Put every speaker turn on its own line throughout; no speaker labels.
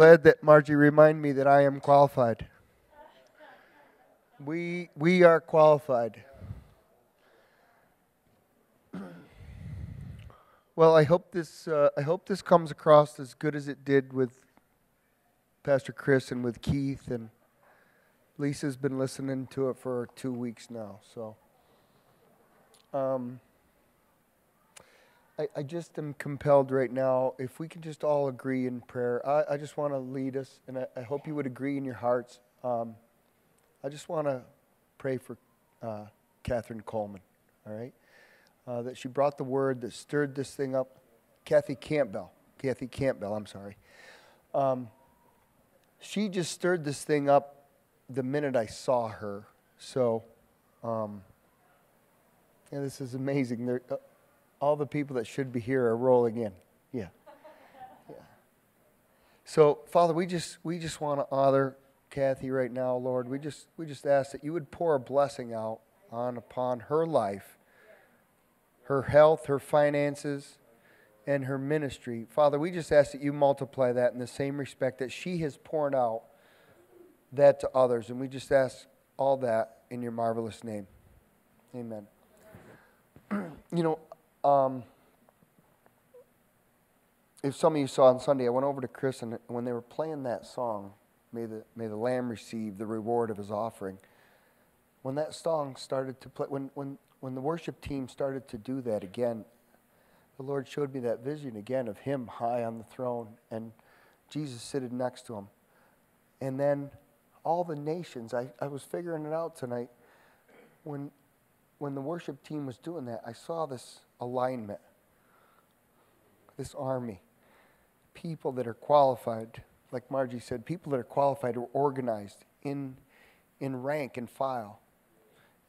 glad that Margie reminded me that I am qualified. We are qualified. Well, I hope this comes across as good as it did with Pastor Chris and with Keith, and Lisa's been listening to it for 2 weeks now. So, I just am compelled right now. If we can just all agree in prayer, I just want to lead us, and I hope you would agree in your hearts. I just want to pray for Catherine Coleman. All right. That she brought the word that stirred this thing up. Kathy Campbell, I'm sorry. She just stirred this thing up the minute I saw her. So, yeah, this is amazing. All the people that should be here are rolling in. Yeah. So, Father, we just want to honor Kathy right now, Lord. We just ask that you would pour a blessing out upon her life, her health, her finances, and her ministry. Father, we just ask that you multiply that in the same respect that she has poured out that to others. And we just ask all that in your marvelous name. Amen. If some of you saw on Sunday, I went over to Chris, and when they were playing that song, May the Lamb receive the reward of his offering. When that song started to play, when the worship team started to do that again, the Lord showed me that vision again of him high on the throne and Jesus sitting next to him. And then all the nations, I was figuring it out tonight. When the worship team was doing that, I saw this alignment, this army, people that are qualified, like Margie said, people that are qualified or organized in rank and file.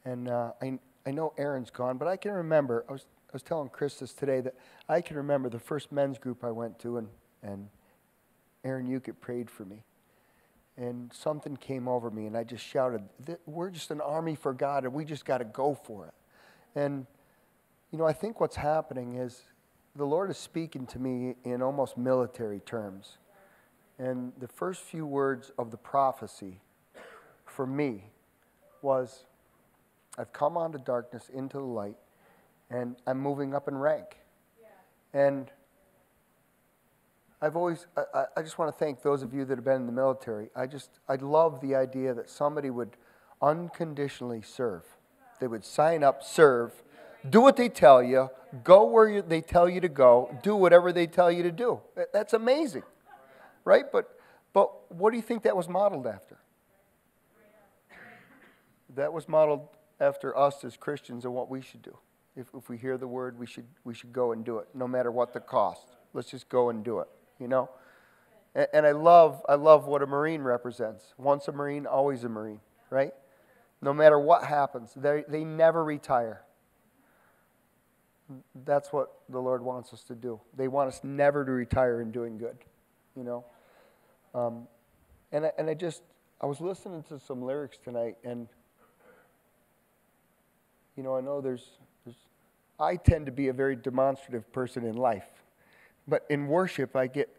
And I know Aaron's gone, but I can remember, I was telling Chris this today, that I can remember the first men's group I went to, and Aaron Ukit prayed for me. And something came over me, and I just shouted, we're just an army for God, and we just got to go for it. And, I think what's happening is the Lord is speaking to me in almost military terms. And the first few words of the prophecy for me was, I've come out of darkness into the light, and I'm moving up in rank. Yeah. And I just want to thank those of you that have been in the military. I love the idea that somebody would unconditionally serve. They would sign up, serve, do what they tell you, go where they tell you to go, do whatever they tell you to do. That's amazing, right? But what do you think that was modeled after? That was modeled after us as Christians and what we should do. If we hear the word, we should go and do it, no matter what the cost. Let's just go and do it, And I love what a Marine represents. Once a Marine, always a Marine, right? No matter what happens, they never retire. That's what the Lord wants us to do. They want us never to retire in doing good, And I was listening to some lyrics tonight, and I know I tend to be a very demonstrative person in life, but in worship I get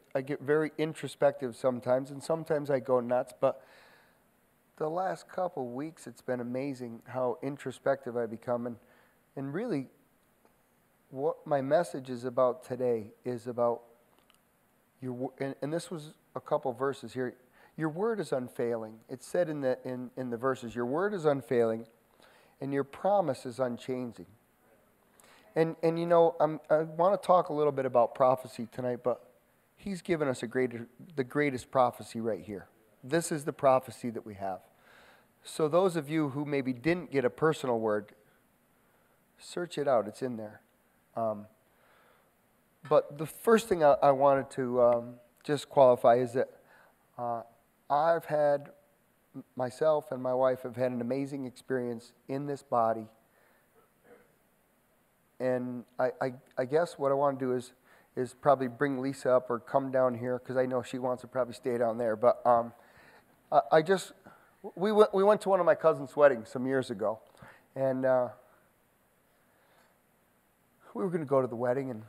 very introspective sometimes, and sometimes I go nuts. But the last couple weeks, it's been amazing how introspective I become, and really, what my message is about today is about and this was a couple verses here. Your word is unfailing. It's said in the verses, your word is unfailing, and your promise is unchanging. And I want to talk a little bit about prophecy tonight, but he's given us the greatest prophecy right here. This is the prophecy that we have. So those of you who maybe didn't get a personal word, search it out. It's in there. But the first thing I wanted to just qualify is that myself and my wife have had an amazing experience in this body. And I guess what I want to do is probably bring Lisa up or come down here, because I know she wants to probably stay down there. But we went to one of my cousin's weddings some years ago, and we were going to go to the wedding, and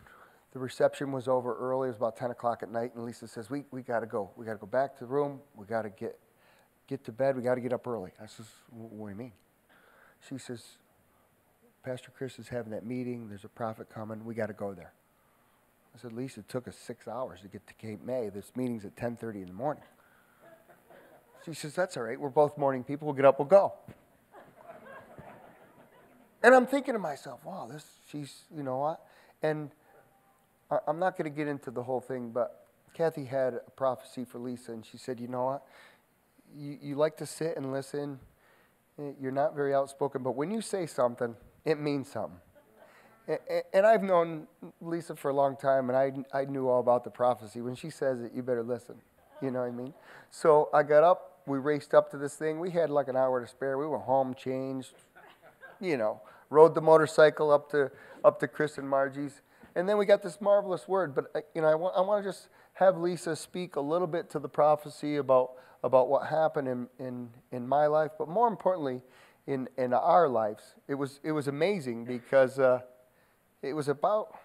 the reception was over early. It was about 10 o'clock at night, and Lisa says, we got to go. We got to go back to the room. We got to get to bed. We got to get up early. I says, what do you mean? She says, Pastor Chris is having that meeting. There's a prophet coming. We got to go there. I said, Lisa, it took us 6 hours to get to Cape May. This meeting's at 10:30 in the morning. She says, that's all right. We're both morning people. We'll get up. We'll go. And I'm thinking to myself, wow, she's, you know what? And I'm not going to get into the whole thing, but Kathy had a prophecy for Lisa, and she said, you know what? You like to sit and listen. You're not very outspoken, but when you say something, it means something. And I've known Lisa for a long time, and I knew all about the prophecy. When she says it, you better listen. You know what I mean? So I got up. We raced up to this thing. We had like an hour to spare. We went home, changed, rode the motorcycle up to Chris and Margie's. And then we got this marvelous word. But, I want to just have Lisa speak a little bit to the prophecy about what happened in my life, but more importantly, in our lives. It was amazing because it was about,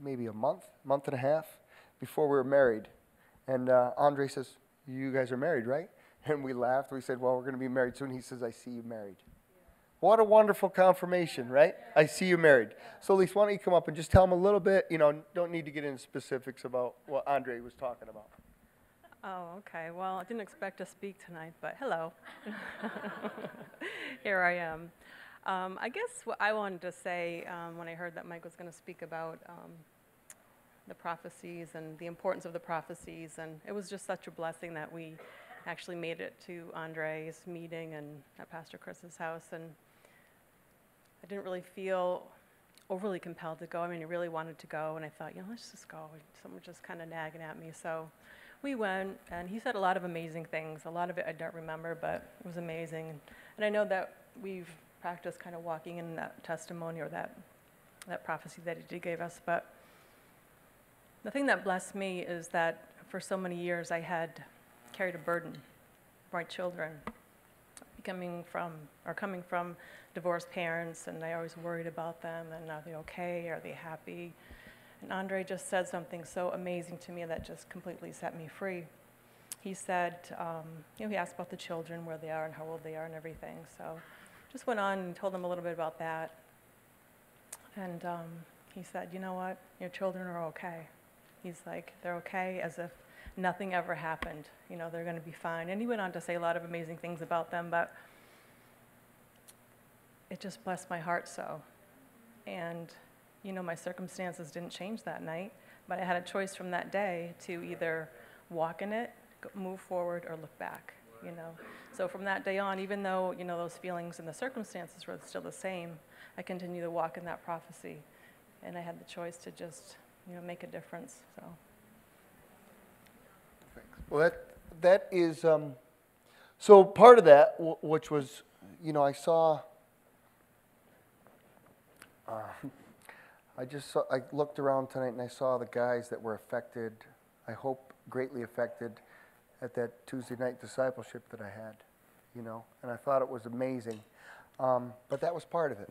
maybe a month and a half before we were married. And Andre says, you guys are married, right? And we laughed. We said, well, we're going to be married soon. He says, I see you married. What a wonderful confirmation, right? I see you married. So, Lisa, why don't you come up and just tell them a little bit, don't need to get into specifics about what Andre was talking about.
Oh, okay. Well, I didn't expect to speak tonight, but hello. Here I am. I guess what I wanted to say when I heard that Mike was going to speak about the prophecies and the importance of the prophecies, and it was just such a blessing that we actually made it to Andre's meeting and at Pastor Chris's house, and I didn't really feel overly compelled to go. I mean, I really wanted to go, and I thought, let's just go. Someone was just kind of nagging at me, so we went, and he said a lot of amazing things. A lot of it I don't remember, but it was amazing. And I know that we've practiced kind of walking in that testimony or that prophecy that he gave us, but the thing that blessed me is that for so many years I had carried a burden for my children, coming from divorced parents, and I always worried about them, and are they okay, are they happy? And Andre just said something so amazing to me that just completely set me free. He said, he asked about the children, where they are and how old they are and everything, so just went on and told them a little bit about that. And he said, you know what, your children are okay. He's like, they're okay as if nothing ever happened. They're going to be fine. And he went on to say a lot of amazing things about them, but it just blessed my heart so. And, my circumstances didn't change that night, but I had a choice from that day to either walk in it, move forward, or look back, So from that day on, even though, those feelings and the circumstances were still the same, I continued to walk in that prophecy. And I had the choice to just, make a difference, so.
Well, that is, so part of that, which was, I saw, I looked around tonight and I saw the guys that were affected, I hope greatly affected, at that Tuesday night discipleship that I had, and I thought it was amazing. But that was part of it.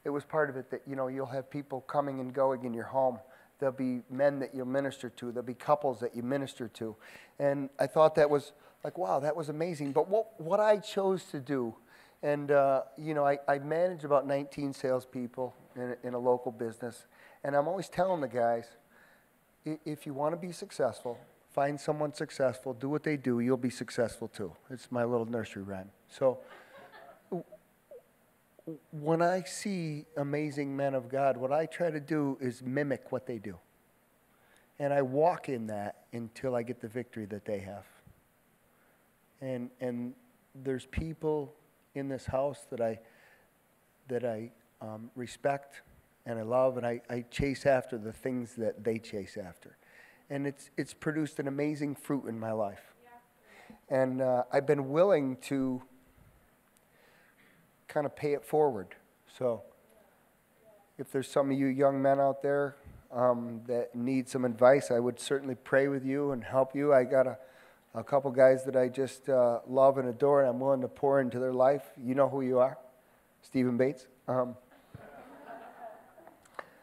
It was part of it that, you'll have people coming and going in your home. There'll be men that you'll minister to. There'll be couples that you minister to. And I thought that was like, wow, that was amazing. But what I chose to do, and, I manage about 19 salespeople in a local business. And I'm always telling the guys, if you want to be successful, find someone successful, do what they do, you'll be successful too. It's my little nursery rhyme. So when I see amazing men of God, what I try to do is mimic what they do. And I walk in that until I get the victory that they have. And there's people in this house that I respect and I love, and I chase after the things that they chase after. And it's produced an amazing fruit in my life. Yeah. And I've been willing to kind of pay it forward. So if there's some of you young men out there that need some advice, I would certainly pray with you and help you. I got a couple guys that I just love and adore, and I'm willing to pour into their life. You know who you are, Stephen Bates.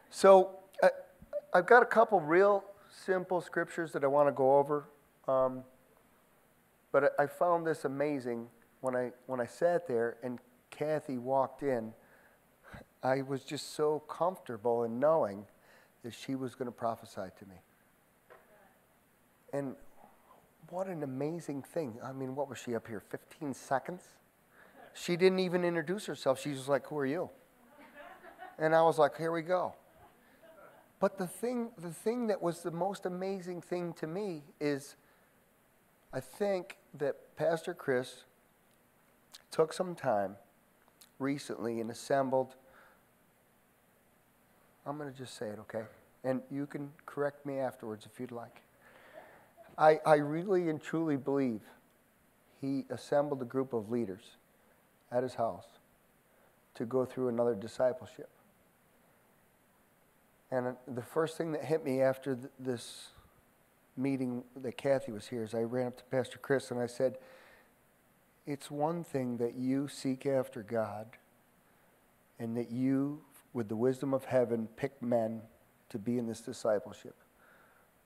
So I've got a couple real simple scriptures that I want to go over, but I found this amazing when I sat there and Kathy walked in. I was just so comfortable in knowing that she was going to prophesy to me. And what an amazing thing. I mean, what was she up here, 15 seconds? She didn't even introduce herself. She was like, who are you? And I was like, here we go. But the thing that was the most amazing thing to me is I think that Pastor Chris took some time recently and assembled, I'm going to just say it, okay? And you can correct me afterwards if you'd like. I really and truly believe he assembled a group of leaders at his house to go through another discipleship. And the first thing that hit me after this meeting that Kathy was here is I ran up to Pastor Chris and I said, it's one thing that you seek after God and that you, with the wisdom of heaven, pick men to be in this discipleship.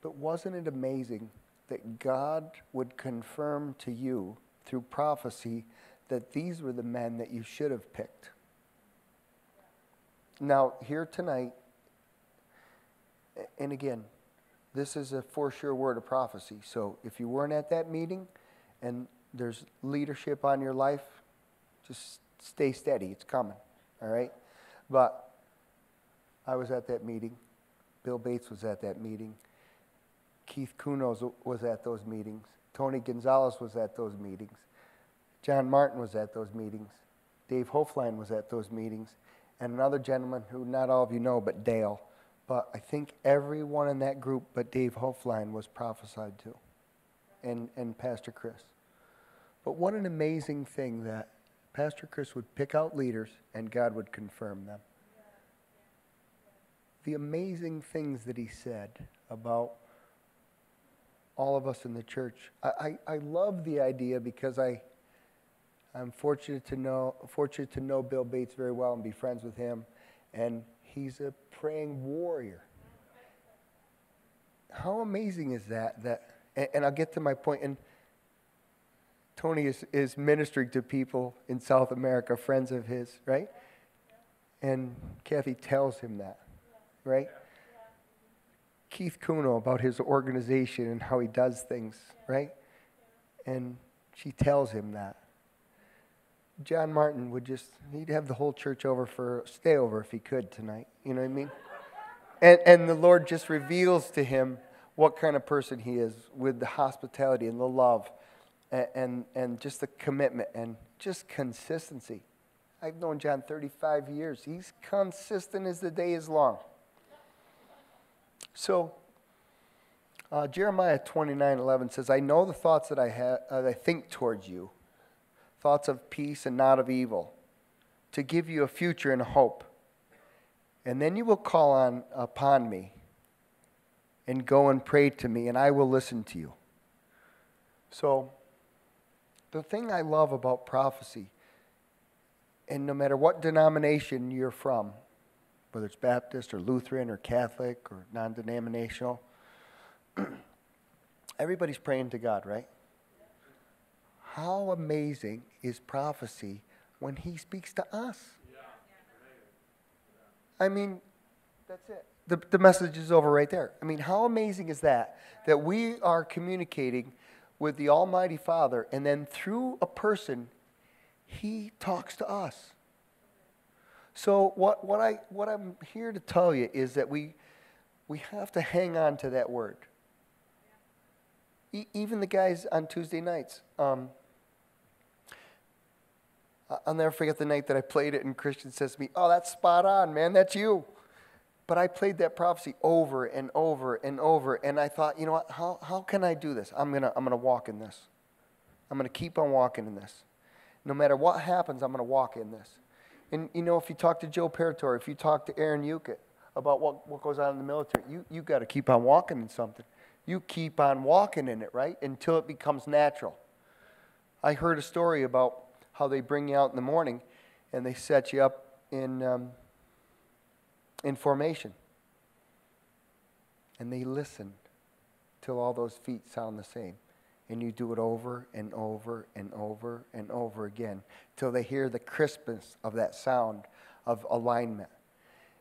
But wasn't it amazing that God would confirm to you through prophecy that these were the men that you should have picked? Now, here tonight, and again, this is a for sure word of prophecy. So if you weren't at that meeting and there's leadership on your life, just stay steady. It's coming, all right? But I was at that meeting. Bill Bates was at that meeting. Keith Kunos was at those meetings. Tony Gonzalez was at those meetings. John Martin was at those meetings. Dave Hoflein was at those meetings. And another gentleman who not all of you know, but Dale. But I think everyone in that group but Dave Hoflein was prophesied to, and Pastor Chris. But what an amazing thing that Pastor Chris would pick out leaders and God would confirm them. The amazing things that he said about all of us in the church. I love the idea because I'm fortunate to know Bill Bates very well and be friends with him, and he's a praying warrior. How amazing is that? And I'll get to my point. And Tony is ministering to people in South America, friends of his, right? And Kathy tells him that, right? Keith Kuno about his organization and how he does things, right? And she tells him that. John Martin he'd have the whole church over for a stay over if he could tonight. You know what I mean? And the Lord just reveals to him what kind of person he is with the hospitality and the love and just the commitment and just consistency. I've known John 35 years. He's consistent as the day is long. So, Jeremiah 29:11 says, I know the thoughts that I think towards you, thoughts of peace and not of evil, to give you a future and a hope. And then you will call upon me and go and pray to me, and I will listen to you. So, the thing I love about prophecy, and no matter what denomination you're from, whether it's Baptist or Lutheran or Catholic or non-denominational, everybody's praying to God, right? How amazing is prophecy when he speaks to us? I mean, that's it. The message is over right there. I mean, how amazing is that we are communicating with the Almighty Father, and then through a person, he talks to us. So what I'm here to tell you is that we have to hang on to that word. Even the guys on Tuesday nights. I'll never forget the night that I played it and Christian says to me, oh, that's spot on, man, that's you. But I played that prophecy over and over and over, and I thought, you know what, how can I do this? I'm gonna walk in this. I'm gonna keep on walking in this. No matter what happens, I'm gonna walk in this. And you know, if you talk to Joe Paratori, if you talk to Aaron Ukit about what goes on in the military, you got to keep on walking in something. You keep on walking in it, right, until it becomes natural. I heard a story about how they bring you out in the morning and they set you up in formation. and they listen till all those feet sound the same. And you do it over and over and over and over again till they hear the crispness of that sound of alignment.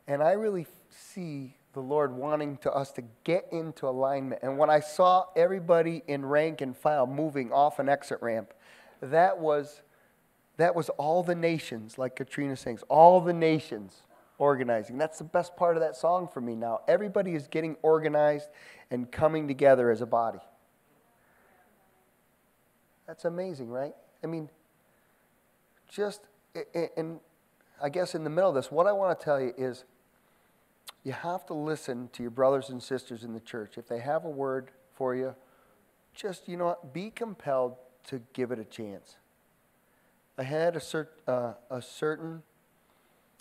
And I really see the Lord wanting us to get into alignment. And when I saw everybody in rank and file moving off an exit ramp, that was all the nations, like Katrina sings, all the nations organizing. That's the best part of that song for me now. Everybody is getting organized and coming together as a body. That's amazing, right? I mean, and I guess in the middle of this, what I want to tell you is you have to listen to your brothers and sisters in the church. If they have a word for you, just, be compelled to give it a chance. I had a certain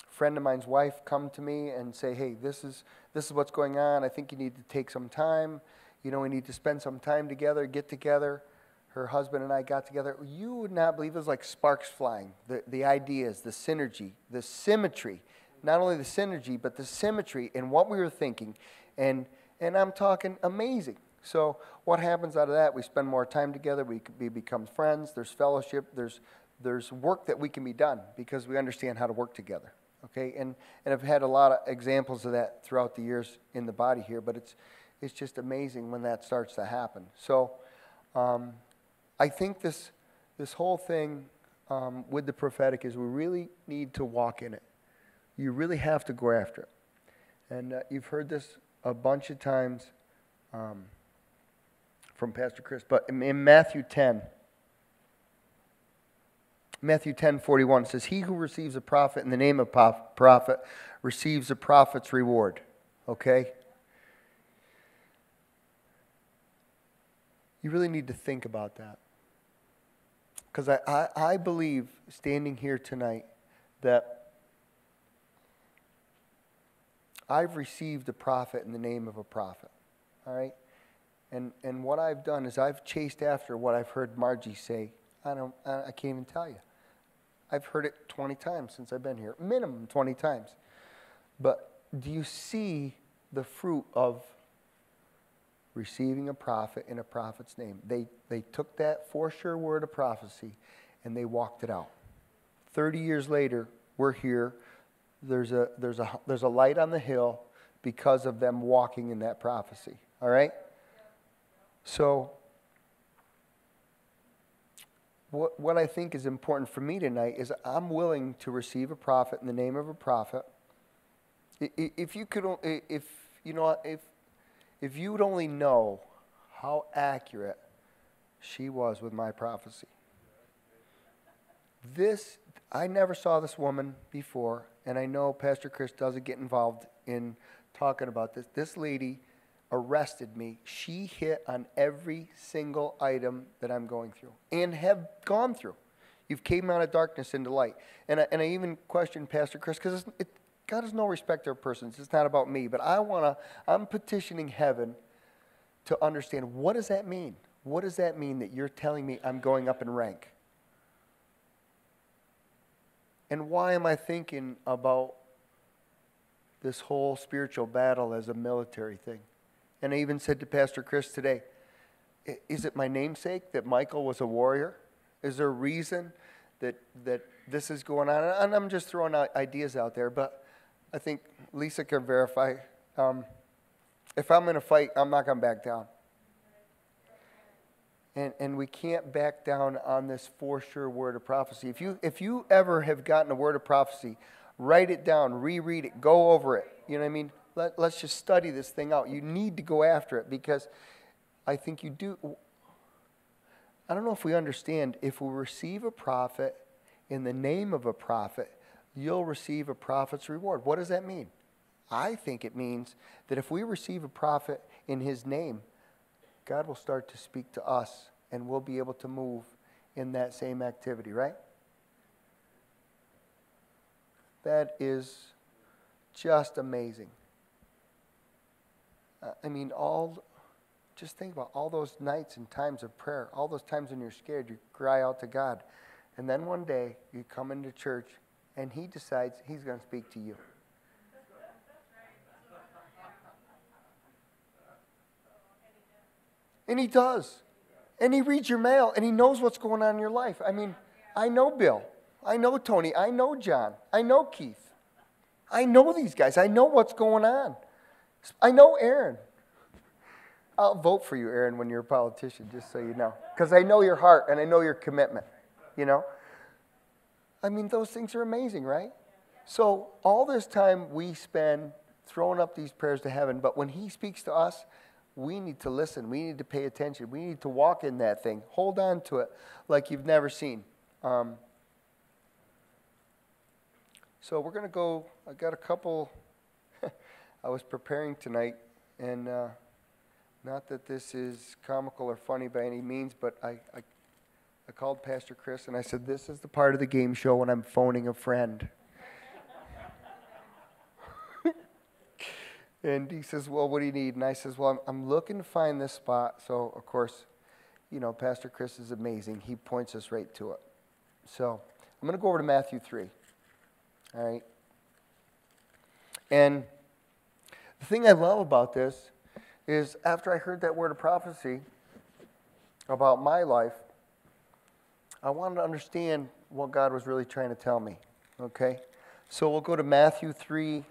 friend of mine's wife come to me and say, hey, this is what's going on. I think you need to take some time. We need to spend some time together, get together. Her husband and I got together. You would not believe it was like sparks flying. The ideas, the synergy, the symmetry. Not only the synergy, but the symmetry in what we were thinking. And I'm talking amazing. So what happens out of that? We spend more time together. We become friends. There's fellowship. There's work that we can be done because we understand how to work together. Okay? And I've had a lot of examples of that throughout the years in the body here. But it's just amazing when that starts to happen. So I think this whole thing with the prophetic is we really need to walk in it. You really have to go after it. And you've heard this a bunch of times from Pastor Chris. But in Matthew 10:41 it says, he who receives a prophet in the name of prophet receives a prophet's reward. Okay? You really need to think about that. Because I believe, standing here tonight, that I've received a prophet in the name of a prophet. All right? And what I've done is I've chased after what I've heard Margie say. I can't even tell you. I've heard it 20 times since I've been here. Minimum 20 times. But do you see the fruit of receiving a prophet in a prophet's name? They took that for sure word of prophecy and they walked it out. 30 years later, we're here. There's a light on the hill because of them walking in that prophecy. All right? So what I think is important for me tonight is I'm willing to receive a prophet in the name of a prophet. If you would only know how accurate she was with my prophecy. I never saw this woman before, and I know Pastor Chris doesn't get involved in talking about this. This lady arrested me. She hit on every single item that I'm going through and have gone through. You've came out of darkness into light. And I even questioned Pastor Chris because God has no respect of persons. It's not about me. But I'm petitioning heaven to understand, what does that mean? What does that mean that you're telling me I'm going up in rank? And why am I thinking about this whole spiritual battle as a military thing? And I even said to Pastor Chris today, is it my namesake that Michael was a warrior? Is there a reason that this is going on? And I'm just throwing out ideas out there, but I think Lisa can verify. If I'm in a fight, I'm not going to back down. And we can't back down on this for sure word of prophecy. If you ever have gotten a word of prophecy, write it down, reread it, go over it. You know what I mean? Let's just study this thing out. You need to go after it because I think you do. I don't know if we understand. If we receive a prophet in the name of a prophet, you'll receive a prophet's reward. What does that mean? I think it means that if we receive a prophet in his name, God will start to speak to us and we'll be able to move in that same activity, right? That is just amazing. Just think about all those nights and times of prayer, all those times when you're scared, you cry out to God. And then one day you come into church and he decides he's going to speak to you. And he does. And he reads your mail, and he knows what's going on in your life. I mean, I know Bill. I know Tony. I know John. I know Keith. I know these guys. I know what's going on. I know Aaron. I'll vote for you, Aaron, when you're a politician, just so you know. Because I know your heart, and I know your commitment, you know. I mean, those things are amazing, right? So all this time we spend throwing up these prayers to heaven, but when he speaks to us, we need to listen. We need to pay attention. We need to walk in that thing. Hold on to it like you've never seen. So we're going to go. I got a couple. I was preparing tonight, and not that this is comical or funny by any means, but I called Pastor Chris, and I said, this is the part of the game show when I'm phoning a friend. And he says, well, what do you need? And I says, well, I'm looking to find this spot. So, of course, you know, Pastor Chris is amazing. He points us right to it. So I'm going to go over to Matthew 3. All right? And the thing I love about this is after I heard that word of prophecy about my life, I wanted to understand what God was really trying to tell me. Okay? So we'll go to Matthew 3:13.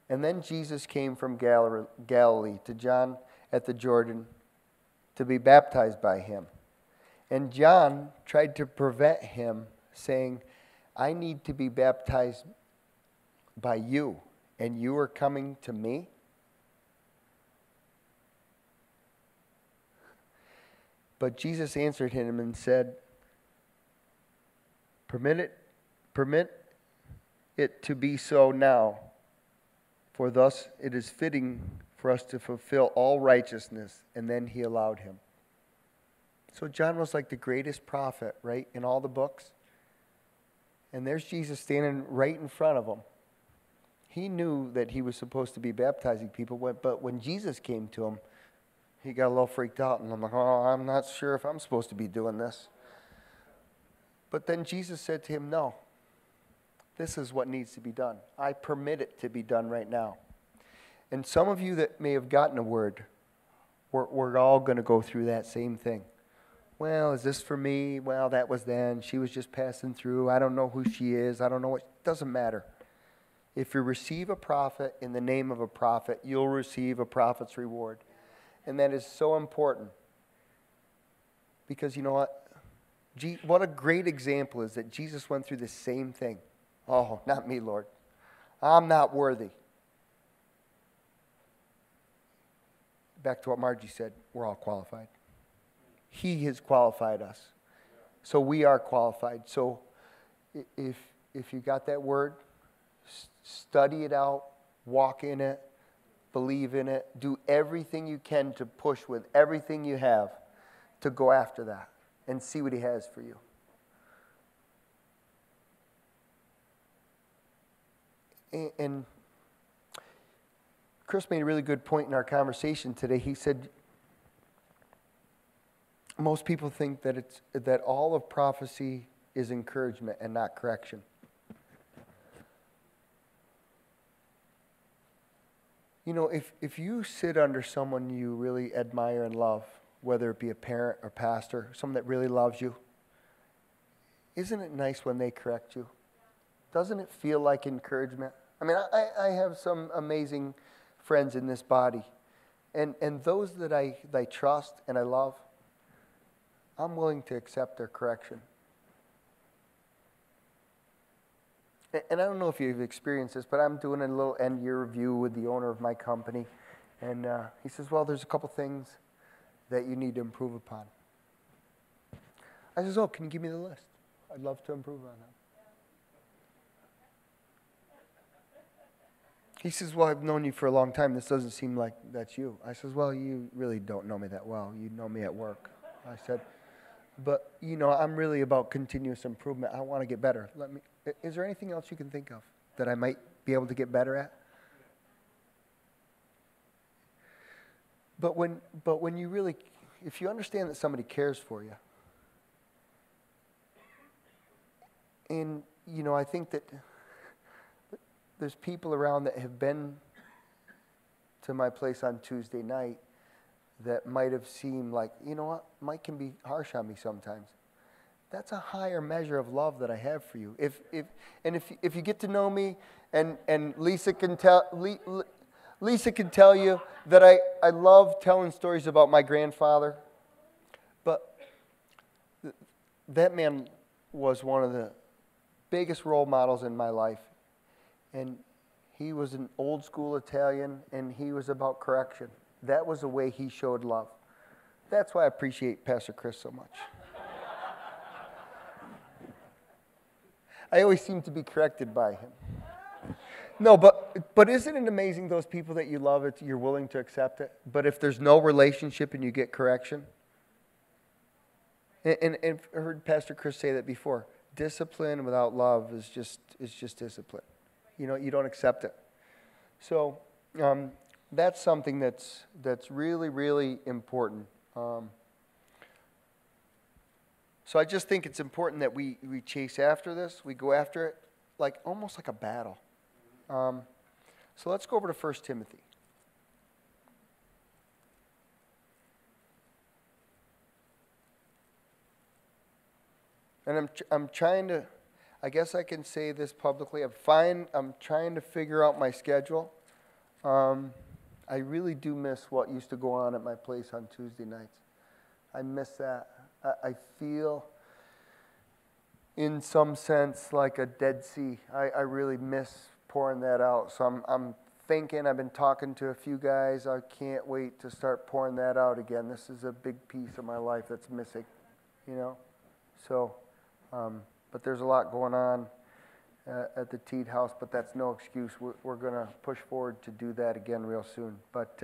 And then Jesus came from Galilee to John at the Jordan to be baptized by him. And John tried to prevent him, saying, I need to be baptized by you, and you are coming to me? But Jesus answered him and said, Permit it to be so now, for thus it is fitting for us to fulfill all righteousness. And then he allowed him. So John was like the greatest prophet, right, in all the books. And there's Jesus standing right in front of him. He knew that he was supposed to be baptizing people, but when Jesus came to him, he got a little freaked out. And I'm like, oh, I'm not sure if I'm supposed to be doing this. But then Jesus said to him, no, this is what needs to be done. I permit it to be done right now. And some of you that may have gotten a word, we're all going to go through that same thing. Well, is this for me? Well, that was then. She was just passing through. I don't know who she is. I don't know what. It doesn't matter. If you receive a prophet in the name of a prophet, you'll receive a prophet's reward. And that is so important. Because you know what? What a great example is that Jesus went through the same thing. Oh, not me, Lord. I'm not worthy. Back to what Margie said, we're all qualified. He has qualified us. So we are qualified. So if you got that word, study it out, walk in it, believe in it, do everything you can to push with everything you have to go after that and see what he has for you. And Chris made a really good point in our conversation today. He said, most people think that all of prophecy is encouragement and not correction. You know, if you sit under someone you really admire and love, whether it be a parent or pastor, someone that really loves you, isn't it nice when they correct you? Doesn't it feel like encouragement? I mean, I have some amazing friends in this body. And those that I trust and I love, I'm willing to accept their correction. And I don't know if you've experienced this, but I'm doing a little end-year review with the owner of my company. And he says, well, there's a couple things that you need to improve upon. I says, oh, can you give me the list? I'd love to improve on that. He says, well, I've known you for a long time. This doesn't seem like that's you. I says, well, you really don't know me that well. You know me at work. I said, but, you know, I'm really about continuous improvement. I want to get better. Is there anything else you can think of that I might be able to get better at? But when you really, if you understand that somebody cares for you, and, you know, I think that there's people around that have been to my place on Tuesday night that might have seemed like, you know what, Mike can be harsh on me sometimes. That's a higher measure of love that I have for you. If you get to know me, and Lisa can tell you that I love telling stories about my grandfather, but that man was one of the biggest role models in my life, and he was an old school Italian, and he was about correction. That was the way he showed love. That's why I appreciate Pastor Chris so much. I always seem to be corrected by him. No, but isn't it amazing, those people that you love, you're willing to accept it? But if there's no relationship and you get correction, and I heard Pastor Chris say that before, discipline without love is just discipline. You know, you don't accept it. So that's something that's really, really important. So I just think it's important that we chase after this. We go after it like almost like a battle. So let's go over to 1 Timothy. And I'm trying to, I guess I can say this publicly. I'm trying to figure out my schedule. I really do miss what used to go on at my place on Tuesday nights. I miss that. I feel, in some sense, like a Dead Sea. I really miss pouring that out. So I'm thinking, I've been talking to a few guys. I can't wait to start pouring that out again. This is a big piece of my life that's missing, you know. So, but there's a lot going on at the Teed House, but that's no excuse. We're going to push forward to do that again real soon. But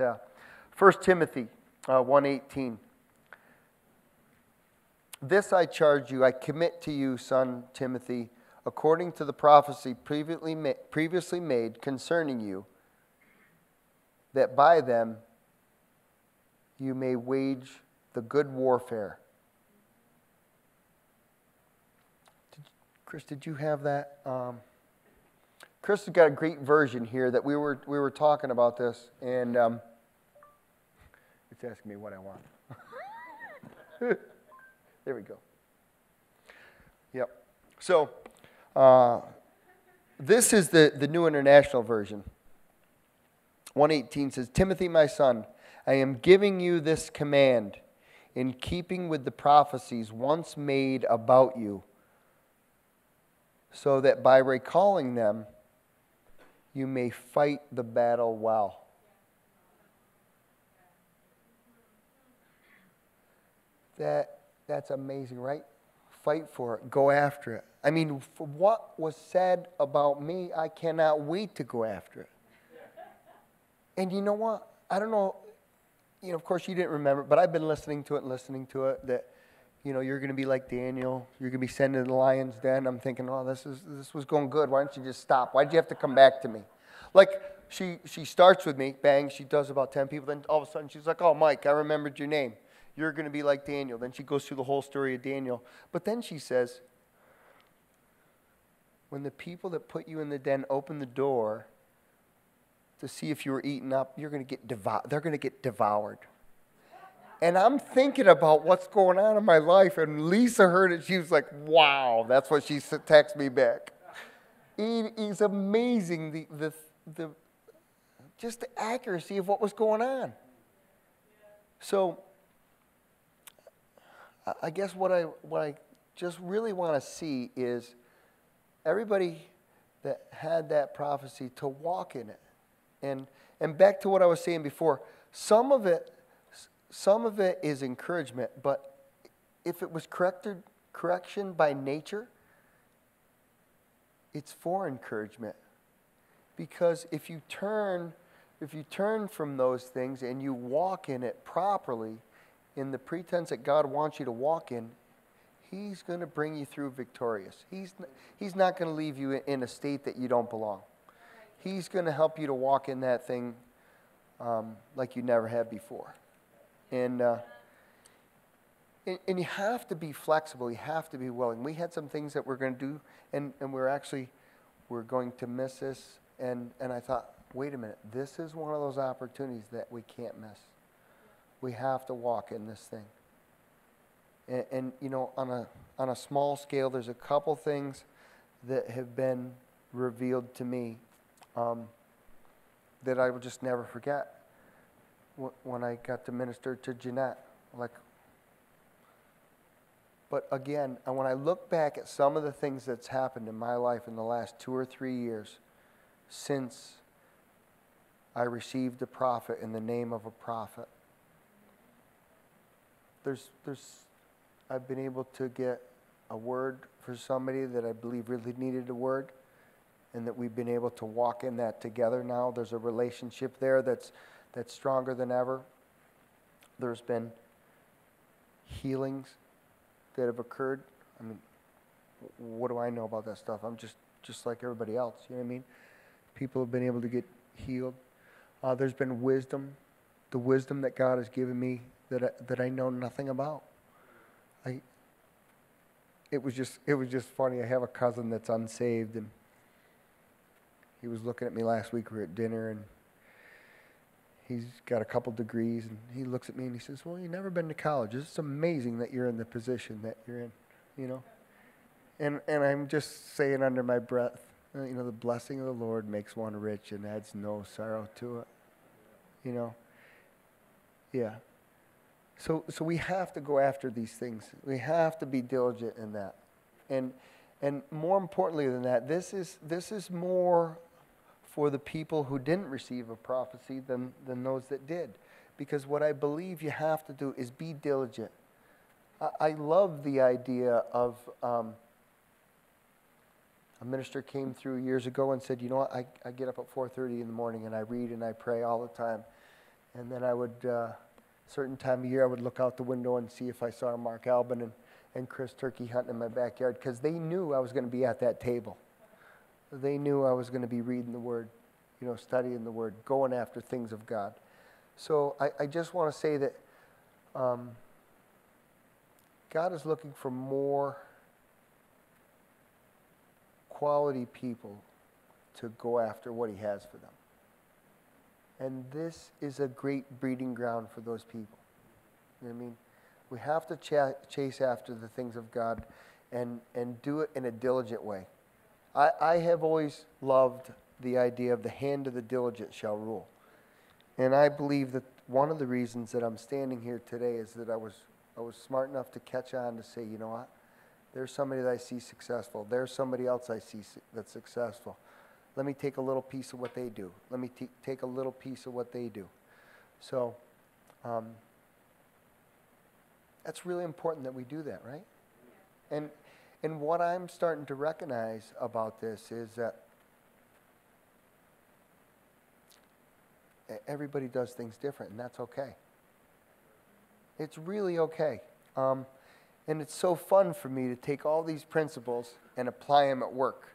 1 Timothy 1:18. This I charge you, I commit to you, son Timothy, according to the prophecy previously made concerning you, that by them you may wage the good warfare. Chris, did you have that? Chris has got a great version here that we were talking about this, and it's asking me what I want. There we go. Yep. So this is the New International Version. 1:18 says, Timothy, my son, I am giving you this command in keeping with the prophecies once made about you, so that by recalling them, you may fight the battle well. That's amazing, right? Fight for it. Go after it. I mean, for what was said about me, I cannot wait to go after it. And you know what? I don't know, of course you didn't remember, but I've been listening to it, that, you're going to be like Daniel. You're going to be sent to the lion's den. I'm thinking, oh, this was going good. Why don't you just stop? Why did you have to come back to me? Like, she starts with me, bang, she does about 10 people. Then all of a sudden she's like, oh, Mike, I remembered your name. You're going to be like Daniel. Then she goes through the whole story of Daniel. But then she says, when the people that put you in the den open the door to see if you were eaten up, you're going to get they're going to get devoured. And I'm thinking about what's going on in my life, and Lisa heard it. She was like, wow. That's what she texted me back. It is amazing, the just the accuracy of what was going on. So I guess what I just really want to see is everybody that had that prophecy to walk in it. And back to what I was saying before, some of it is encouragement, but if it was correction by nature, it's for encouragement. Because if you turn from those things and you walk in it properly, in the pretense that God wants you to walk in, He's going to bring you through victorious. He's not going to leave you in a state that you don't belong. He's going to help you to walk in that thing like you never had before. And you have to be flexible. You have to be willing. We had some things that we're going to do, and we're going to miss this. And I thought, wait a minute, this is one of those opportunities that we can't miss. We have to walk in this thing. And you know, on a small scale, there's a couple things that have been revealed to me that I will just never forget. When I got to minister to Jeanette, but again, when I look back at some of the things that's happened in my life in the last 2 or 3 years since I received a prophet in the name of a prophet, I've been able to get a word for somebody that I believe really needed a word, and that we've been able to walk in that together now. There's a relationship there that's stronger than ever. There's been healings that have occurred. I mean, what do I know about that stuff? I'm just like everybody else, you know what I mean? People have been able to get healed. There's been wisdom, the wisdom that God has given me that I know nothing about. It was just funny. I have a cousin that's unsaved, and he was looking at me last week. We were at dinner, and he's got a couple degrees, and he looks at me and he says, "Well, you've never been to college. It's amazing that you're in the position that you're in, you know." And I'm just saying under my breath, you know, the blessing of the Lord makes one rich and adds no sorrow to it, you know. Yeah. So we have to go after these things. We have to be diligent in that. And more importantly than that, this is more for the people who didn't receive a prophecy than those that did. Because what I believe you have to do is be diligent. I love the idea of a minister came through years ago and said, "You know what, I get up at 4:30 in the morning and I read and I pray all the time." And then I would... certain time of year, I would look out the window and see if I saw Mark Albin and Chris turkey hunting in my backyard, because they knew I was going to be at that table. They knew I was going to be reading the Word, you know, studying the Word, going after things of God. So I just want to say that God is looking for more quality people to go after what He has for them. And this is a great breeding ground for those people. You know what I mean? We have to chase after the things of God and do it in a diligent way. I have always loved the idea of the hand of the diligent shall rule. And I believe that one of the reasons that I'm standing here today is that I was smart enough to catch on to say, you know what? There's somebody that I see successful. There's somebody else I see that's successful. Let me take a little piece of what they do. Let me take a little piece of what they do. So that's really important that we do that, right? And what I'm starting to recognize about this is that everybody does things different, and that's okay. It's really okay. And it's so fun for me to take all these principles and apply them at work.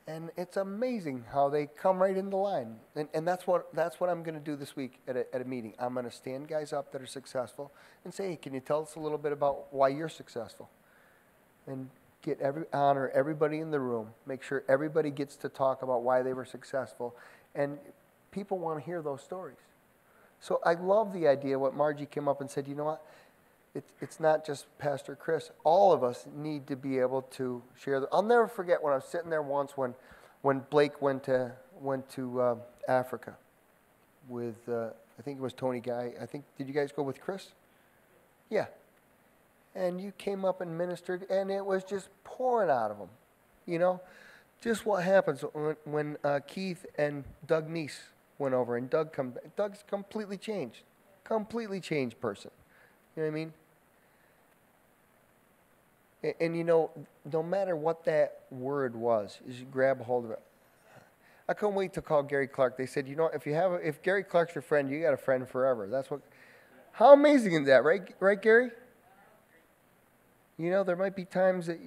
And it's amazing how they come right into line. And that's what I'm going to do this week at a meeting. I'm going to stand guys up that are successful and say, "Hey, can you tell us a little bit about why you're successful?" And honor everybody in the room. Make sure everybody gets to talk about why they were successful. And people want to hear those stories. So I love the idea what Margie came up and said, you know what? It's not just Pastor Chris. All of us need to be able to share. I'll never forget when I was sitting there once when Blake went to Africa with I think it was Tony Guy. Did you guys go with Chris? Yeah. And you came up and ministered, and it was just pouring out of them. You know, just what happens when Keith and Doug Neese went over, and Doug's completely changed person. You know what I mean? And you know, no matter what that word was, is you grab a hold of it. I couldn't wait to call Gary Clark. They said, you know, if Gary Clark's your friend, you got a friend forever. How amazing is that, right, Gary? You know, there might be times that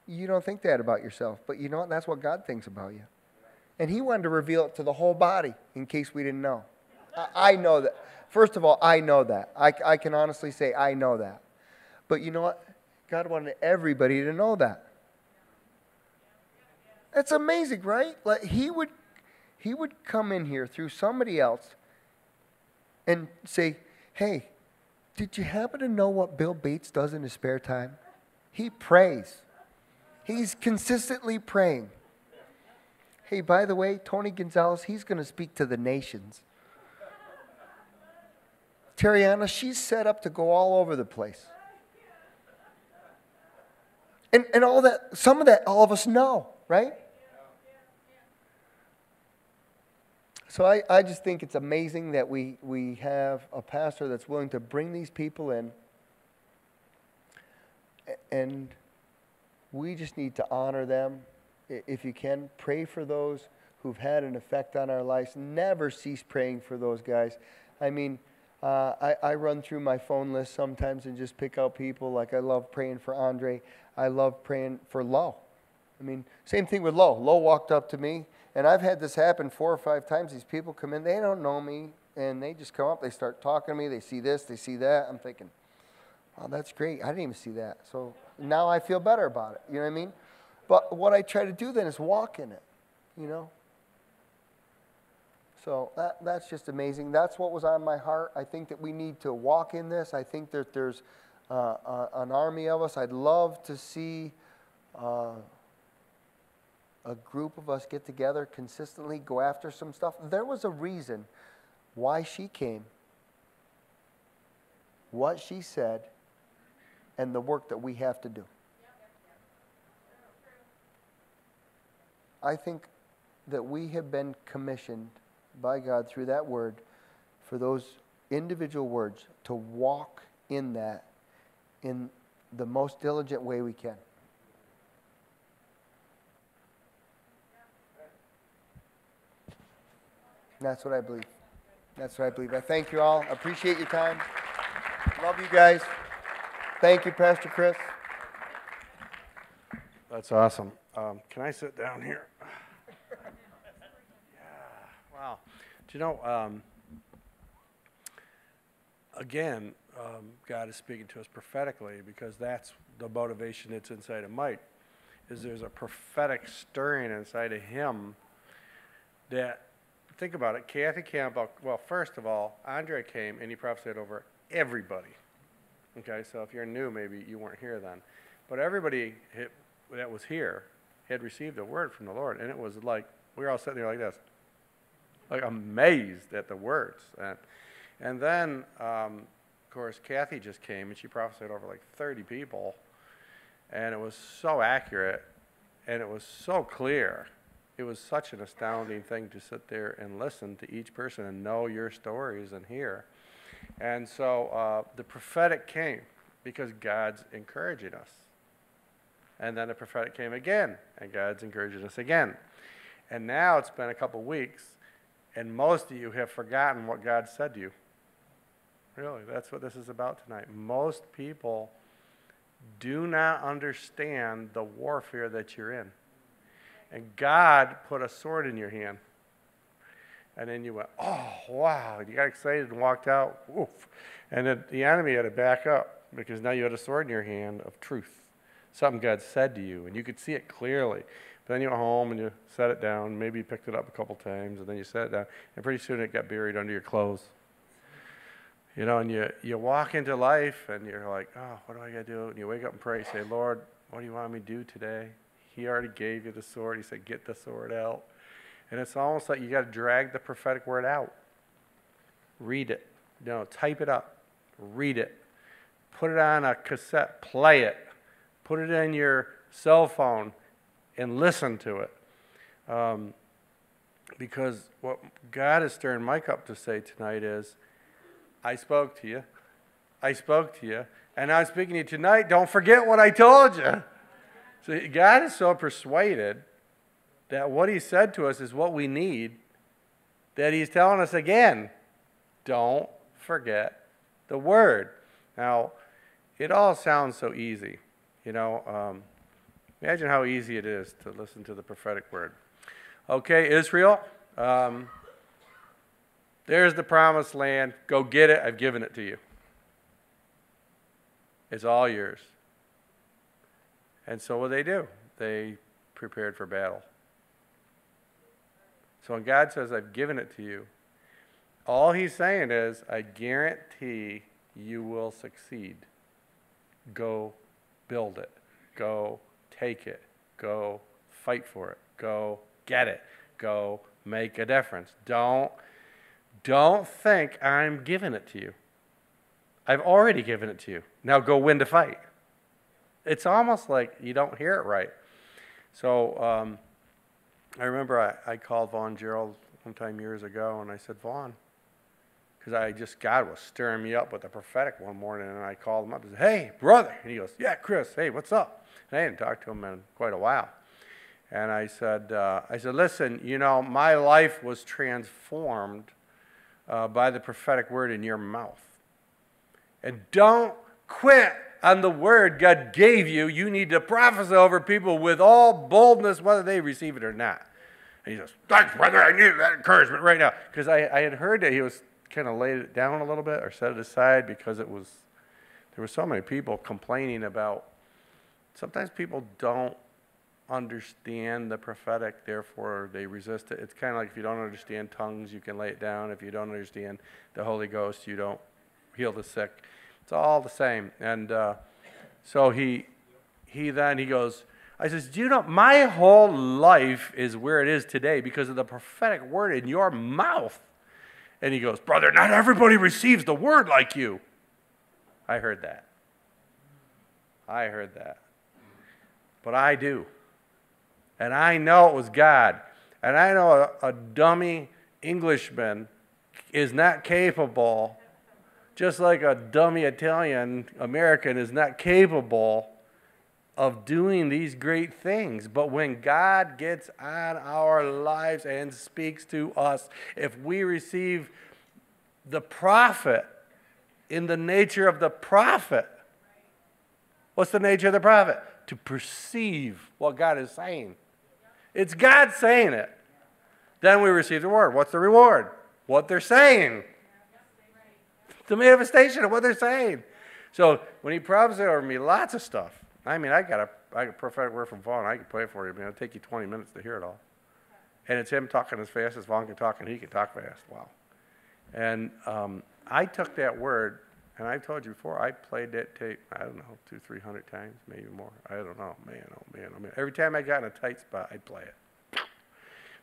you don't think that about yourself, but you know what? That's what God thinks about you. And He wanted to reveal it to the whole body in case we didn't know. I know that. First of all, I know that. I can honestly say I know that. But you know what? God wanted everybody to know that. That's amazing, right? Like He he would come in here through somebody else and say, hey, did you happen to know what Bill Bates does in his spare time? He prays. He's consistently praying. Hey, by the way, Tony Gonzalez, he's going to speak to the nations. Terriana, she's set up to go all over the place. And all that, some of that, all of us know, right? So I just think it's amazing that we have a pastor that's willing to bring these people in, and we just need to honor them. If you can, pray for those who've had an effect on our lives. Never cease praying for those guys. I mean, I run through my phone list sometimes and just pick out people. Like, I love praying for Andre. I love praying for Lo. I mean, same thing with Lo. Lo walked up to me, and I've had this happen 4 or 5 times. These people come in, they don't know me, and they just come up, they start talking to me, they see this, they see that. I'm thinking, oh, that's great. I didn't even see that. So now I feel better about it. You know what I mean? But what I try to do then is walk in it, you know? So that's just amazing. That's what was on my heart. I think that we need to walk in this. I think that there's an army of us. I'd love to see a group of us get together consistently, go after some stuff. There was a reason why she came, what she said, and the work that we have to do. I think that we have been commissioned by God through that word for those individual words to walk in that in the most diligent way we can. That's what I believe. That's what I believe. I thank you all. I appreciate your time. Love you guys. Thank you, Pastor Chris.
That's awesome. Can I sit down here? Yeah. Wow. Do you know, again, God is speaking to us prophetically, because that's the motivation that's inside of Mike, is there's a prophetic stirring inside of him that, think about it, Kathy Campbell, well, first of all, Andre came and he prophesied over everybody. Okay, so if you're new, maybe you weren't here then. But everybody that was here had received a word from the Lord, and it was like, we were all sitting there like this, like amazed at the words. And then, of course, Kathy just came, and she prophesied over like 30 people, and it was so accurate, and it was so clear. It was such an astounding thing to sit there and listen to each person and know your stories and hear. And so the prophetic came because God's encouraging us. And then the prophetic came again, and God's encouraging us again. And now it's been a couple weeks, and most of you have forgotten what God said to you. Really, that's what this is about tonight. Most people do not understand the warfare that you're in. And God put a sword in your hand. And then you went, oh, wow. You got excited and walked out. Oof. And then the enemy had to back up, because now you had a sword in your hand of truth. Something God said to you, and you could see it clearly. But then you went home and you set it down. Maybe you picked it up a couple times, and then you set it down. And pretty soon it got buried under your clothes. You know, and you walk into life, and you're like, oh, what do I got to do? And you wake up and pray, say, Lord, what do you want me to do today? He already gave you the sword. He said, get the sword out. And it's almost like you got to drag the prophetic word out. Read it. You know, type it up. Read it. Put it on a cassette. Play it. Put it in your cell phone and listen to it. Because what God is stirring Mike up to say tonight is, I spoke to you. I spoke to you. And I'm speaking to you tonight. Don't forget what I told you. So God is so persuaded that what he said to us is what we need, that he's telling us again, don't forget the word. Now, it all sounds so easy. You know, imagine how easy it is to listen to the prophetic word. Okay, Israel, there's the promised land. Go get it. I've given it to you. It's all yours. And so what did they do? They prepared for battle. So when God says, I've given it to you, all he's saying is, I guarantee you will succeed. Go build it. Go take it. Go fight for it. Go get it. Go make a difference. Don't think I'm giving it to you. I've already given it to you. Now go win the fight. It's almost like you don't hear it right. So I remember I called Vaughn Gerald one time years ago, and I said, Vaughn, because God was stirring me up with the prophetic one morning, and I called him up and said, hey, brother. And he goes, yeah, Chris, hey, what's up? And I hadn't talked to him in quite a while. And I said, listen, you know, my life was transformed by the prophetic word in your mouth. And don't quit on the word God gave you. You need to prophesy over people with all boldness, whether they receive it or not. And he goes, thanks, brother, I needed that encouragement right now. Because I had heard that he was kind of laid it down a little bit or set it aside because there were so many people complaining about, sometimes people don't understand the prophetic, therefore they resist it. It's kind of like if you don't understand tongues, you can lay it down. If you don't understand the Holy Ghost, you don't heal the sick. It's all the same. And so he goes, I says, do you know, my whole life is where it is today because of the prophetic word in your mouth. And he goes, brother, not everybody receives the word like you. I heard that. But I do. And I know it was God. And I know a dummy Englishman is not capable, just like a dummy Italian American is not capable of doing these great things. But when God gets on our lives and speaks to us, if we receive the prophet in the nature of the prophet, what's the nature of the prophet? To perceive what God is saying. It's God saying it. Then we receive the word. What's the reward? What they're saying. The manifestation of what they're saying. So when he prophesied over me, lots of stuff. I mean, I got a prophetic word from Vaughn. I can play it for you. I mean, it'll take you 20 minutes to hear it all. And it's him talking as fast as Vaughn can talk, and he can talk fast. Wow. And I took that word, and I've told you before, I played that tape, I don't know, 200-300 times, maybe more. I don't know. Man, oh man, oh man. Every time I got in a tight spot, I'd play it.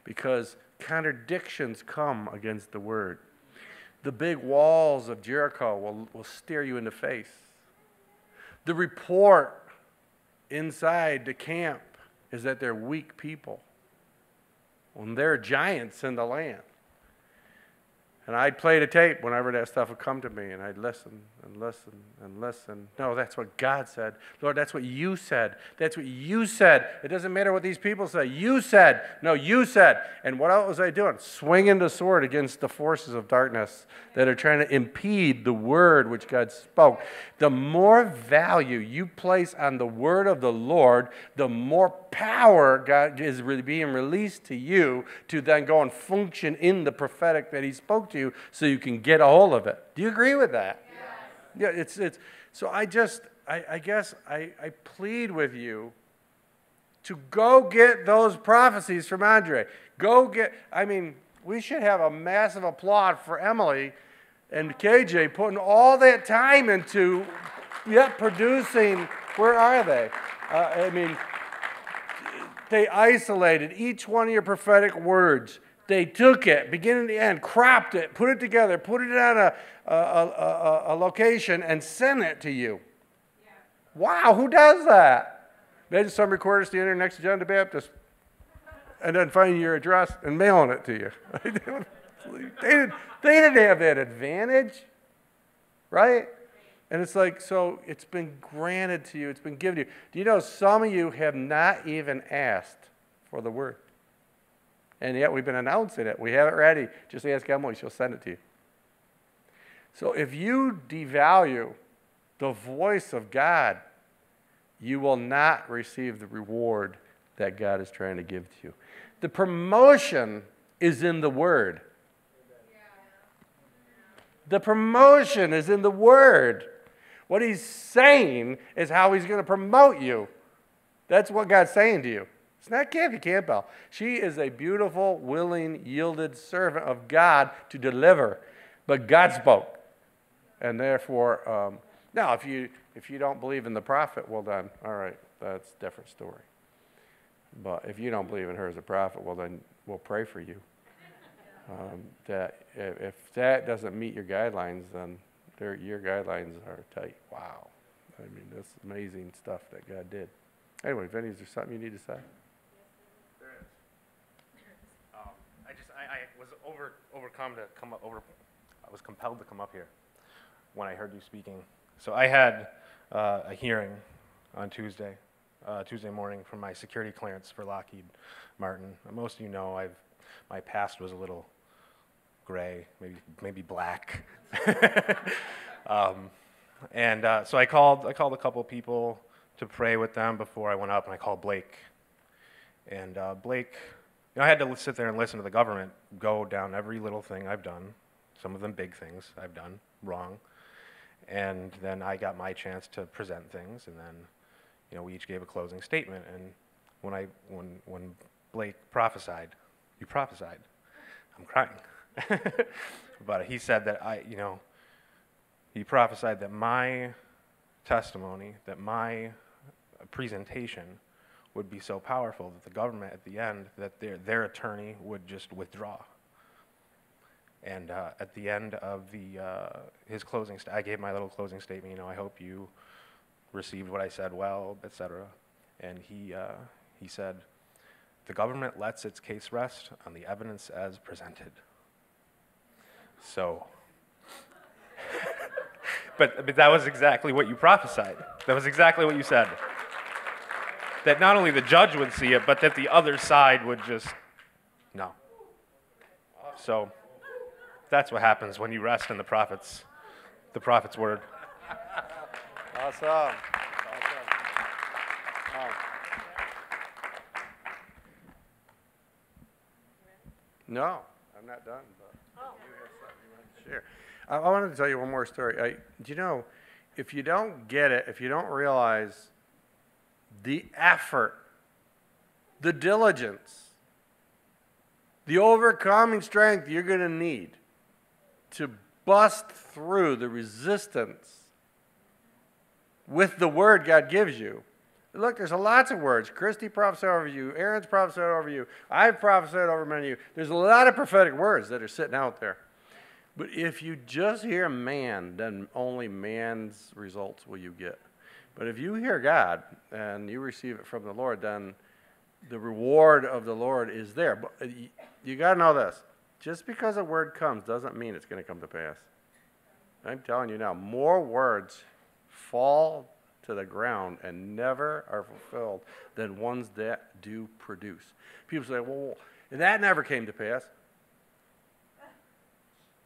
Because contradictions come against the word. The big walls of Jericho will stare you in the face. The report inside the camp is that they're weak people. When they're giants in the land. And I'd play the tape whenever that stuff would come to me, and I'd listen and listen and listen. No, that's what God said. Lord, that's what you said. That's what you said. It doesn't matter what these people say. You said. No, you said. And what else was I doing? Swinging the sword against the forces of darkness that are trying to impede the word which God spoke. The more value you place on the word of the Lord, the more power God is really being released to you to then go and function in the prophetic that he spoke to you so you can get a hold of it. Do you agree with that? Yes. Yeah, it's so I guess I plead with you to go get those prophecies from Andre. We should have a massive applaud for Emily and KJ putting all that time into producing. Where are they? They isolated each one of your prophetic words. They took it, beginning to end, cropped it, put it together, put it on a location, and sent it to you. Yeah. Wow, who does that? Imagine some recorder standing there next to John the Baptist and then finding your address and mailing it to you. They didn't have that advantage, right? And it's like, so it's been granted to you. It's been given to you. Do you know some of you have not even asked for the word? And yet we've been announcing it. We have it ready. Just ask Emily. She'll send it to you. So if you devalue the voice of God, you will not receive the reward that God is trying to give to you. The promotion is in the word. The promotion is in the word. What he's saying is how he's going to promote you. That's what God's saying to you. It's not Kathy Campbell. She is a beautiful, willing, yielded servant of God to deliver. But God spoke. And therefore, now if you don't believe in the prophet, well then, all right, that's a different story. But if you don't believe in her as a prophet, well then we'll pray for you. That if that doesn't meet your guidelines, then your guidelines are tight. Wow. I mean, that's amazing stuff that God did. Anyway, Vinny, is there something you need to say?
There is. I was overcome to come up over. I was compelled to come up here when I heard you speaking. So I had a hearing on Tuesday morning for my security clearance for Lockheed Martin. Most of you know my past was a little gray, maybe black. So I called a couple of people to pray with them before I went up, and I called Blake. And Blake, I had to sit there and listen to the government go down every little thing I've done, some of them big things I've done wrong. And then I got my chance to present things, and then we each gave a closing statement. And when Blake prophesied, you prophesied. I'm crying. But he said that he prophesied that my testimony, that my presentation would be so powerful that the government at the end, that their attorney would just withdraw. And at the end of his closing, I gave my little closing statement. I hope you received what I said well, etc. And he said, the government lets its case rest on the evidence as presented. So, but that was exactly what you prophesied. That was exactly what you said. That not only the judge would see it, but that the other side would just, no. So, that's what happens when you rest in the prophet's word.
Awesome. No, I'm not done, but you have something you want to share. I wanted to tell you one more story. If you don't get it, if you don't realize the effort, the diligence, the overcoming strength you're going to need to bust through the resistance with the word God gives you. Look, there's lots of words. Christy prophesied over you. Aaron's prophesied over you. I've prophesied over many of you. There's a lot of prophetic words that are sitting out there. But if you just hear man, then only man's results will you get. But if you hear God and you receive it from the Lord, then the reward of the Lord is there. But you got to know this. Just because a word comes doesn't mean it's going to come to pass. I'm telling you now, more words fall to the ground and never are fulfilled than ones that do produce. People say, well, that never came to pass.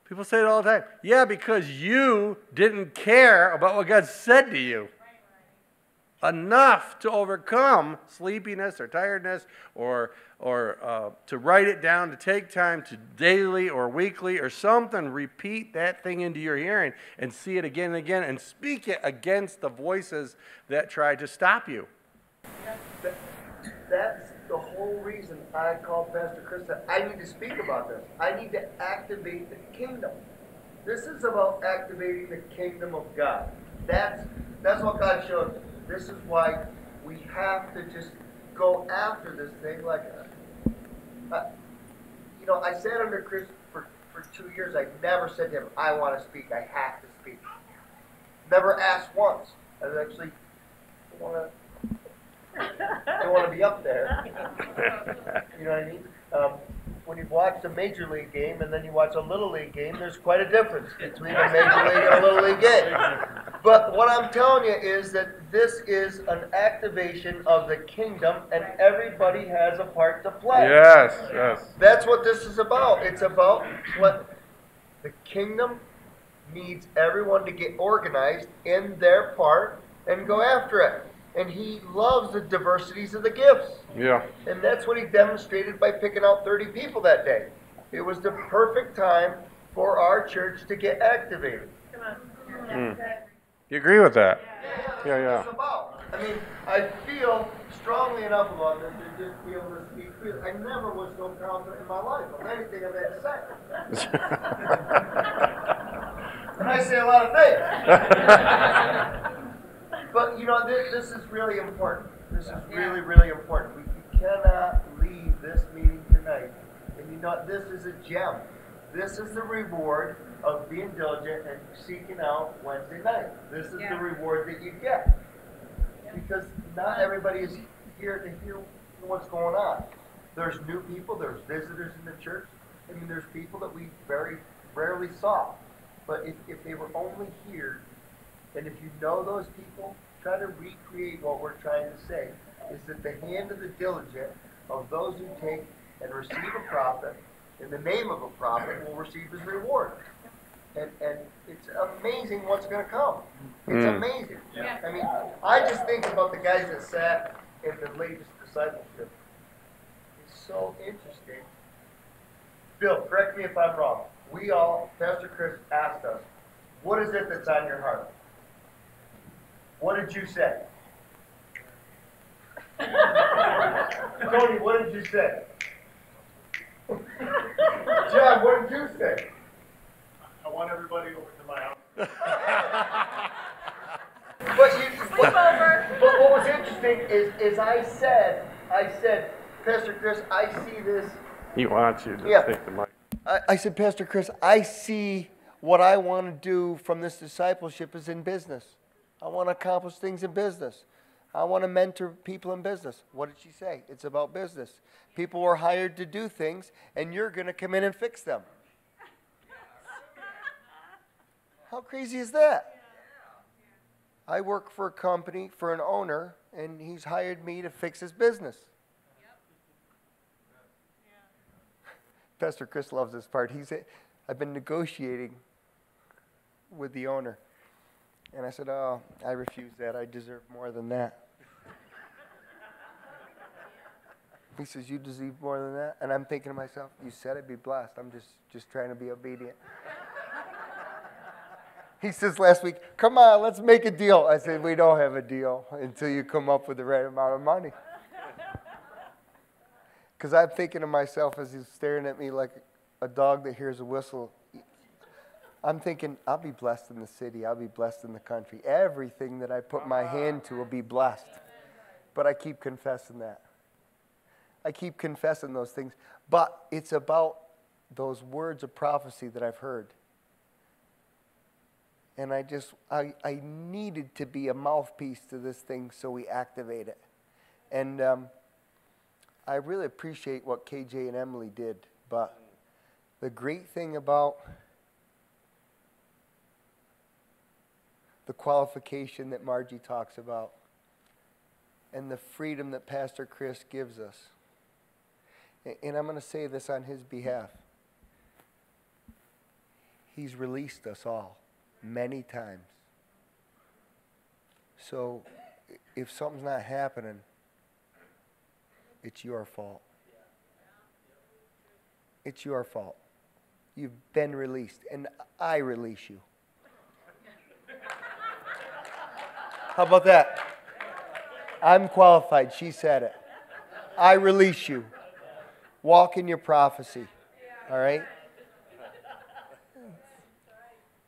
People say it all the time. Yeah, because you didn't care about what God said to you. Enough to overcome sleepiness or tiredness or to write it down, to take time to daily or weekly or something, repeat that thing into your hearing and see it again and again and speak it against the voices that try to stop you.
That's the whole reason I called Pastor Chris that I need to speak about this. I need to activate the kingdom. This is about activating the kingdom of God. That's what God showed me. This is why we have to just go after this thing like I sat under Chris for 2 years. I never said to him, I want to speak. I have to speak. Never asked once. I was actually don't want to be up there. You know what I mean? When you watch a major league game and then you watch a little league game, there's quite a difference between a major league and a little league game. But what I'm telling you is that this is an activation of the kingdom, and everybody has a part to play.
Yes, yes.
That's what this is about. It's about what the kingdom needs everyone to get organized in their part and go after it. And he loves the diversities of the gifts.
Yeah.
And that's what he demonstrated by picking out 30 people that day. It was the perfect time for our church to get activated.
You agree with that? Yeah.
It's about. I mean, I feel strongly enough about this to just be able to speak freely. I never was so confident in my life of anything I've had to say. And I say a lot of things. But, you know, this is really important. This is really, really important. We cannot leave this meeting tonight. And you know, this is a gem. This is the reward of being diligent and seeking out Wednesday night. This is the reward that you get. Because not everybody is here to hear what's going on. There's new people, there's visitors in the church. I mean, there's people that we very rarely saw. But if they were only here, and if you know those people, try to recreate what we're trying to say, is that the hand of the diligent of those who take and receive a prophet in the name of a prophet will receive his reward. And it's amazing what's going to come. It's amazing. Yeah. I mean, I just think about the guys that sat in the latest discipleship. It's so interesting. Bill, correct me if I'm wrong. Pastor Chris asked us, what is it that's on your heart? What did you say? Tony, what did you say? John, what did you say?
I want everybody over to my house.
But what was interesting is I said, Pastor Chris, I see this.
He wants you to take the mic.
I said, Pastor Chris, I see what I want to do from this discipleship is in business. I want to accomplish things in business. I want to mentor people in business. What did she say? It's about business. People were hired to do things, and you're going to come in and fix them. How crazy is that? I work for a company, for an owner, and he's hired me to fix his business. Pastor Chris loves this part. I've been negotiating with the owner. And I said, oh, I refuse that. I deserve more than that. He says, you deserve more than that? And I'm thinking to myself, you said I'd be blessed. I'm just trying to be obedient. He says last week, come on, let's make a deal. I said, we don't have a deal until you come up with the right amount of money. Because I'm thinking to myself as he's staring at me like a dog that hears a whistle, I'm thinking, I'll be blessed in the city. I'll be blessed in the country. Everything that I put my hand to will be blessed. But I keep confessing that. I keep confessing those things. But it's about those words of prophecy that I've heard. And I needed to be a mouthpiece to this thing so we activate it. And I really appreciate what KJ and Emily did. But the great thing about the qualification that Margie talks about and the freedom that Pastor Chris gives us, and I'm going to say this on his behalf, he's released us all many times. So if something's not happening, it's your fault. It's your fault. You've been released, and I release you. How about that? I'm qualified. She said it. I release you. Walk in your prophecy. All right?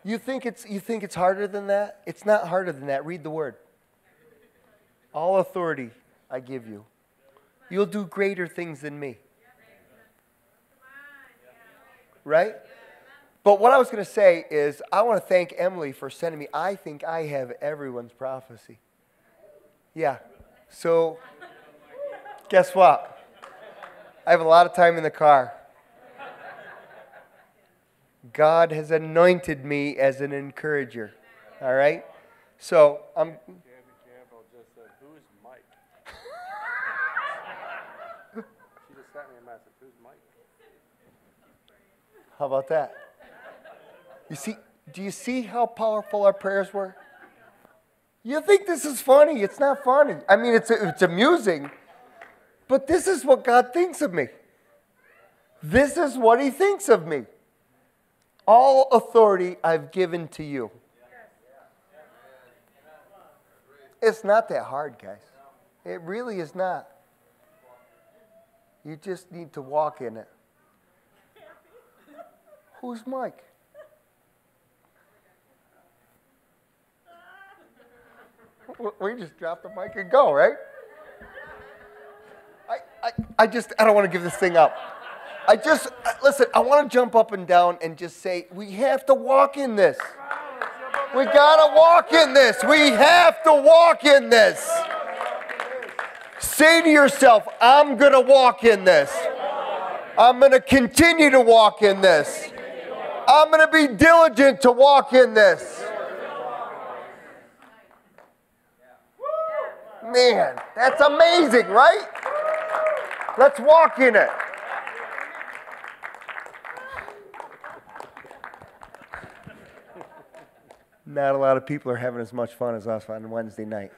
You think it's harder than that? It's not harder than that. Read the word. All authority I give you. You'll do greater things than me. Right? But what I was going to say is I want to thank Emily for sending me. I think I have everyone's prophecy. Yeah. So guess what? I have a lot of time in the car. God has anointed me as an encourager. All right? So I'm...
Gabby Campbell just said, who's Mike? She just sent me a message, who's Mike?
How about that? Do you see how powerful our prayers were? You think this is funny? It's not funny. I mean, it's amusing. But this is what God thinks of me. This is what he thinks of me. All authority I've given to you. It's not that hard, guys. It really is not. You just need to walk in it. Who's Mike? We just drop the mic and go, right? I don't want to give this thing up. Listen, I want to jump up and down and just say, we have to walk in this. We got to walk in this. We have to walk in this. Say to yourself, I'm going to walk in this. I'm going to continue to walk in this. I'm going to be diligent to walk in this. Man, that's amazing, right? Let's walk in it. Not a lot of people are having as much fun as us on Wednesday night.